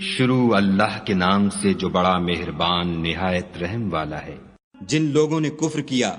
شروع اللہ کے نام سے جو بڑا مہربان نہایت رحم والا ہے۔ جن لوگوں نے کفر کیا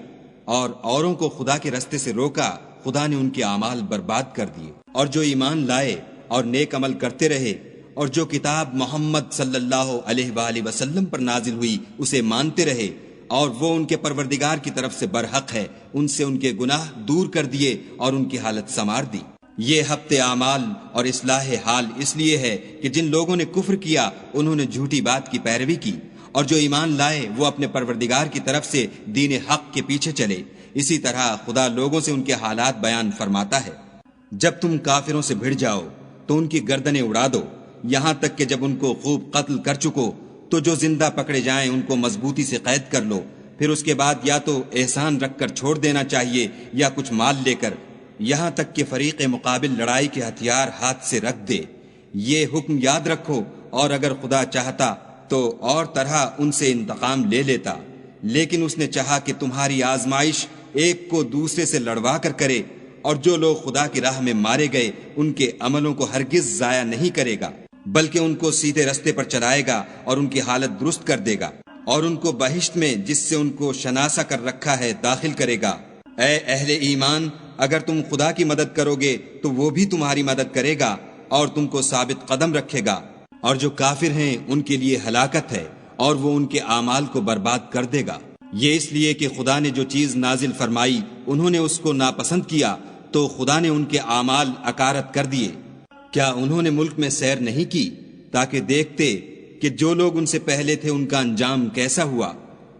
اور اوروں کو خدا کے رستے سے روکا، خدا نے ان کے اعمال برباد کر دیے، اور جو ایمان لائے اور نیک عمل کرتے رہے اور جو کتاب محمد صلی اللہ علیہ وآلہ وسلم پر نازل ہوئی اسے مانتے رہے اور وہ ان کے پروردگار کی طرف سے برحق ہے، ان سے ان کے گناہ دور کر دیے اور ان کی حالت سنوار دی۔ یہ ہفتے اعمال اور اصلاح حال اس لیے ہے کہ جن لوگوں نے کفر کیا انہوں نے جھوٹی بات کی پیروی کی، اور جو ایمان لائے وہ اپنے پروردگار کی طرف سے دین حق کے پیچھے چلے۔ اسی طرح خدا لوگوں سے ان کے حالات بیان فرماتا ہے۔ جب تم کافروں سے بھڑ جاؤ تو ان کی گردنیں اڑا دو، یہاں تک کہ جب ان کو خوب قتل کر چکو تو جو زندہ پکڑے جائیں ان کو مضبوطی سے قید کر لو، پھر اس کے بعد یا تو احسان رکھ کر چھوڑ دینا چاہیے یا کچھ مال لے کر، یہاں تک کہ فریق مقابل لڑائی کے ہتھیار ہاتھ سے رکھ دے۔ یہ حکم یاد رکھو، اور اگر خدا چاہتا تو اور طرح ان سے انتقام لے لیتا، لیکن اس نے چاہا کہ تمہاری آزمائش ایک کو دوسرے سے لڑوا کر کرے، اور جو لوگ خدا کی راہ میں مارے گئے ان کے عملوں کو ہرگز ضائع نہیں کرے گا، بلکہ ان کو سیدھے رستے پر چلائے گا اور ان کی حالت درست کر دے گا، اور ان کو بہشت میں جس سے ان کو شناسا کر رکھا ہے داخل کرے گا۔ اے اہل ایمان، اگر تم خدا کی مدد کرو گے تو وہ بھی تمہاری مدد کرے گا اور تم کو ثابت قدم رکھے گا، اور جو کافر ہیں ان کے لیے ہلاکت ہے اور وہ ان کے اعمال کو برباد کر دے گا۔ یہ اس لیے کہ خدا نے جو چیز نازل فرمائی انہوں نے اس کو ناپسند کیا تو خدا نے ان کے اعمال اکارت کر دیے۔ کیا انہوں نے ملک میں سیر نہیں کی تاکہ دیکھتے کہ جو لوگ ان سے پہلے تھے ان کا انجام کیسا ہوا؟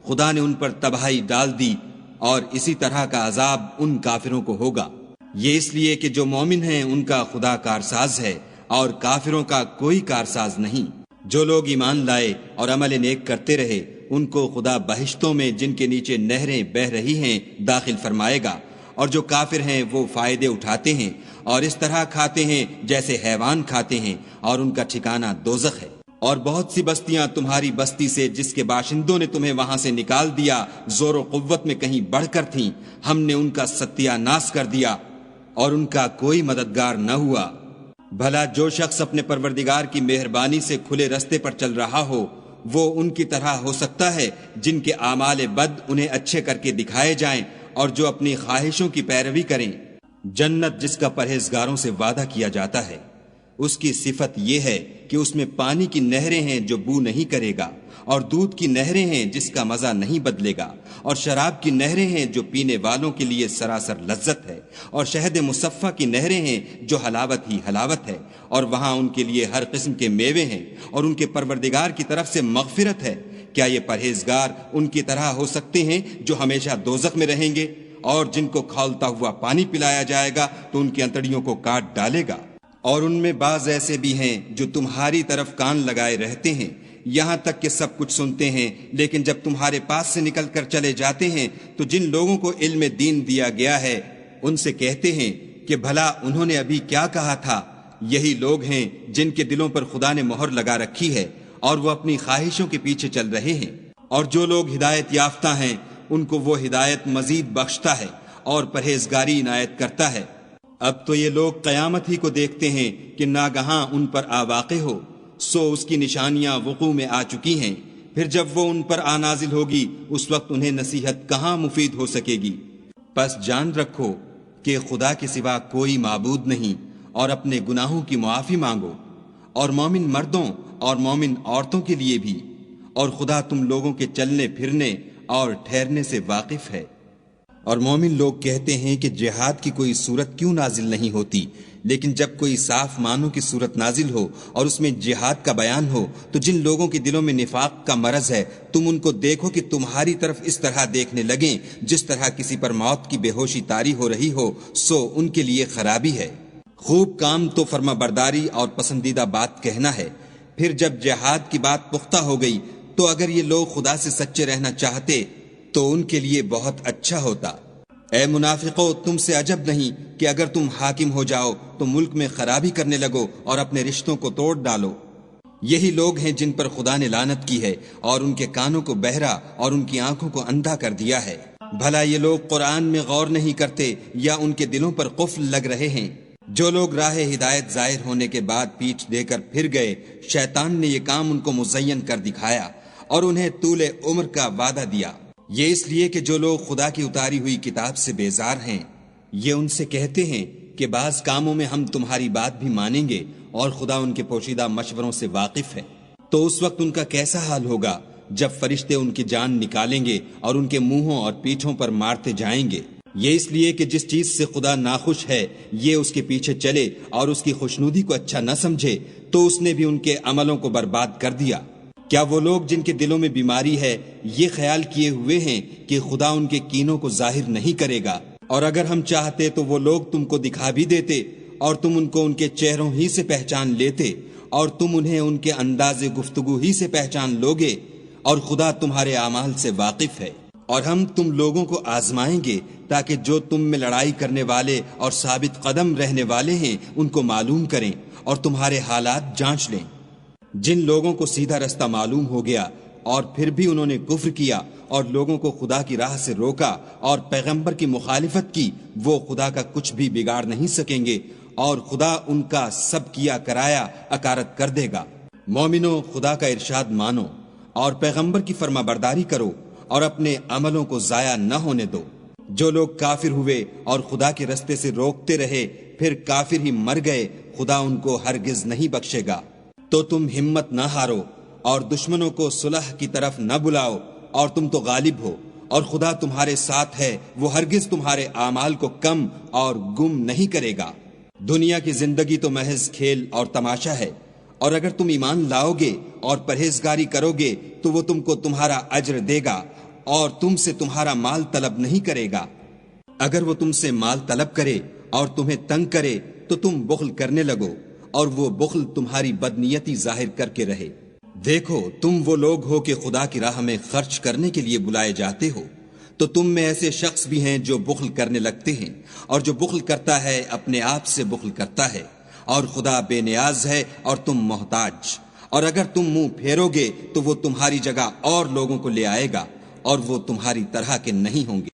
خدا نے ان پر تباہی ڈال دی، اور اسی طرح کا عذاب ان کافروں کو ہوگا۔ یہ اس لیے کہ جو مومن ہیں ان کا خدا کارساز ہے اور کافروں کا کوئی کارساز نہیں۔ جو لوگ ایمان لائے اور عمل نیک کرتے رہے ان کو خدا بہشتوں میں جن کے نیچے نہریں بہہ رہی ہیں داخل فرمائے گا، اور جو کافر ہیں وہ فائدے اٹھاتے ہیں اور اس طرح کھاتے ہیں جیسے حیوان کھاتے ہیں، اور ان کا ٹھکانہ دوزخ ہے۔ اور بہت سی بستیاں تمہاری بستی سے جس کے باشندوں نے تمہیں وہاں سے نکال دیا زور و قوت میں کہیں بڑھ کر تھیں، ہم نے ان کا ستیہ ناش کر دیا اور ان کا کوئی مددگار نہ ہوا۔ بھلا جو شخص اپنے پروردگار کی مہربانی سے کھلے رستے پر چل رہا ہو وہ ان کی طرح ہو سکتا ہے جن کے اعمال بد انہیں اچھے کر کے دکھائے جائیں اور جو اپنی خواہشوں کی پیروی کریں۔ جنت جس کا پرہیزگاروں سے وعدہ کیا جاتا ہے، اس کی صفت یہ ہے کہ اس میں پانی کی نہریں ہیں جو بو نہیں کرے گا، اور دودھ کی نہریں ہیں جس کا مزہ نہیں بدلے گا، اور شراب کی نہریں ہیں جو پینے والوں کے لیے سراسر لذت ہے، اور شہد مصفہ کی نہریں ہیں جو حلاوت ہی حلاوت ہے، اور وہاں ان کے لیے ہر قسم کے میوے ہیں، اور ان کے پروردگار کی طرف سے مغفرت ہے۔ کیا یہ پرہیزگار ان کی طرح ہو سکتے ہیں جو ہمیشہ دوزخ میں رہیں گے، اور جن کو کھولتا ہوا پانی پلایا جائے گا تو ان کی انتڑیوں کو کاٹ ڈالے گا؟ اور ان میں بعض ایسے بھی ہیں جو تمہاری طرف کان لگائے رہتے ہیں، یہاں تک کہ سب کچھ سنتے ہیں، لیکن جب تمہارے پاس سے نکل کر چلے جاتے ہیں تو جن لوگوں کو علم دین دیا گیا ہے ان سے کہتے ہیں کہ بھلا انہوں نے ابھی کیا کہا تھا؟ یہی لوگ ہیں جن کے دلوں پر خدا نے مہر لگا رکھی ہے اور وہ اپنی خواہشوں کے پیچھے چل رہے ہیں، اور جو لوگ ہدایت یافتہ ہیں ان کو وہ ہدایت مزید بخشتا ہے اور پرہیزگاری عنایت کرتا ہے۔ اب تو یہ لوگ قیامت ہی کو دیکھتے ہیں کہ ناگہاں ان پر آ واقع ہو، سو اس کی نشانیاں وقوع میں آ چکی ہیں، پھر جب وہ ان پر آ نازل ہوگی اس وقت انہیں نصیحت کہاں مفید ہو سکے گی۔ پس جان رکھو کہ خدا کے سوا کوئی معبود نہیں، اور اپنے گناہوں کی معافی مانگو، اور مومن مردوں اور مومن عورتوں کے لیے بھی، اور خدا تم لوگوں کے چلنے پھرنے اور ٹھہرنے سے واقف ہے۔ اور مومن لوگ کہتے ہیں کہ جہاد کی کوئی صورت کیوں نازل نہیں ہوتی، لیکن جب کوئی صاف معنوں کی صورت نازل ہو اور اس میں جہاد کا بیان ہو تو جن لوگوں کے دلوں میں نفاق کا مرض ہے تم ان کو دیکھو کہ تمہاری طرف اس طرح دیکھنے لگیں جس طرح کسی پر موت کی بے ہوشی طاری ہو رہی ہو، سو ان کے لیے خرابی ہے۔ خوب کام تو فرما برداری اور پسندیدہ بات کہنا ہے، پھر جب جہاد کی بات پختہ ہو گئی تو اگر یہ لوگ خدا سے سچے رہنا چاہتے تو ان کے لیے بہت اچھا ہوتا۔ اے منافقو، تم سے عجب نہیں کہ اگر تم حاکم ہو جاؤ تو ملک میں خرابی کرنے لگو اور اپنے رشتوں کو توڑ ڈالو۔ یہی لوگ ہیں جن پر خدا نے لعنت کی ہے اور ان کے کانوں کو بہرا اور ان کی آنکھوں کو اندھا کر دیا ہے۔ بھلا یہ لوگ قرآن میں غور نہیں کرتے یا ان کے دلوں پر قفل لگ رہے ہیں؟ جو لوگ راہ ہدایت ظاہر ہونے کے بعد پیٹھ دے کر پھر گئے، شیطان نے یہ کام ان کو مزین کر دکھایا اور انہیں طول عمر کا وعدہ دیا۔ یہ اس لیے کہ جو لوگ خدا کی اتاری ہوئی کتاب سے بیزار ہیں، یہ ان سے کہتے ہیں کہ بعض کاموں میں ہم تمہاری بات بھی مانیں گے اور خدا ان کے پوشیدہ مشوروں سے واقف ہے۔ تو اس وقت ان کا کیسا حال ہوگا جب فرشتے ان کی جان نکالیں گے اور ان کے منہوں اور پیٹھوں پر مارتے جائیں گے۔ یہ اس لیے کہ جس چیز سے خدا ناخوش ہے یہ اس کے پیچھے چلے اور اس کی خوشنودی کو اچھا نہ سمجھے، تو اس نے بھی ان کے عملوں کو برباد کر دیا۔ کیا وہ لوگ جن کے دلوں میں بیماری ہے یہ خیال کیے ہوئے ہیں کہ خدا ان کے کینوں کو ظاہر نہیں کرے گا؟ اور اگر ہم چاہتے تو وہ لوگ تم کو دکھا بھی دیتے اور تم ان کو ان کے چہروں ہی سے پہچان لیتے اور تم انہیں ان کے انداز گفتگو ہی سے پہچان لوگے، اور خدا تمہارے اعمال سے واقف ہے۔ اور ہم تم لوگوں کو آزمائیں گے تاکہ جو تم میں لڑائی کرنے والے اور ثابت قدم رہنے والے ہیں ان کو معلوم کریں اور تمہارے حالات جانچ لیں۔ جن لوگوں کو سیدھا رستہ معلوم ہو گیا اور پھر بھی انہوں نے کفر کیا اور لوگوں کو خدا کی راہ سے روکا اور پیغمبر کی مخالفت کی، وہ خدا کا کچھ بھی بگاڑ نہیں سکیں گے اور خدا ان کا سب کیا کرایا اکارت کر دے گا۔ مومنو، خدا کا ارشاد مانو اور پیغمبر کی فرما برداری کرو اور اپنے عملوں کو ضائع نہ ہونے دو۔ جو لوگ کافر ہوئے اور خدا کے رستے سے روکتے رہے پھر کافر ہی مر گئے، خدا ان کو ہرگز نہیں بخشے گا۔ تو تم ہمت نہ ہارو اور دشمنوں کو صلح کی طرف نہ بلاؤ، اور تم تو غالب ہو اور خدا تمہارے ساتھ ہے، وہ ہرگز تمہارے اعمال کو کم اور گم نہیں کرے گا۔ دنیا کی زندگی تو محض کھیل اور تماشا ہے، اور اگر تم ایمان لاؤ گے اور پرہیزگاری کرو گے تو وہ تم کو تمہارا اجر دے گا اور تم سے تمہارا مال طلب نہیں کرے گا۔ اگر وہ تم سے مال طلب کرے اور تمہیں تنگ کرے تو تم بخل کرنے لگو، اور وہ بخل تمہاری بدنیتی ظاہر کر کے رہے۔ دیکھو، تم وہ لوگ ہو کہ خدا کی راہ میں خرچ کرنے کے لیے بلائے جاتے ہو، تو تم میں ایسے شخص بھی ہیں جو بخل کرنے لگتے ہیں، اور جو بخل کرتا ہے اپنے آپ سے بخل کرتا ہے، اور خدا بے نیاز ہے اور تم محتاج۔ اور اگر تم منہ پھیرو گے تو وہ تمہاری جگہ اور لوگوں کو لے آئے گا، اور وہ تمہاری طرح کے نہیں ہوں گے۔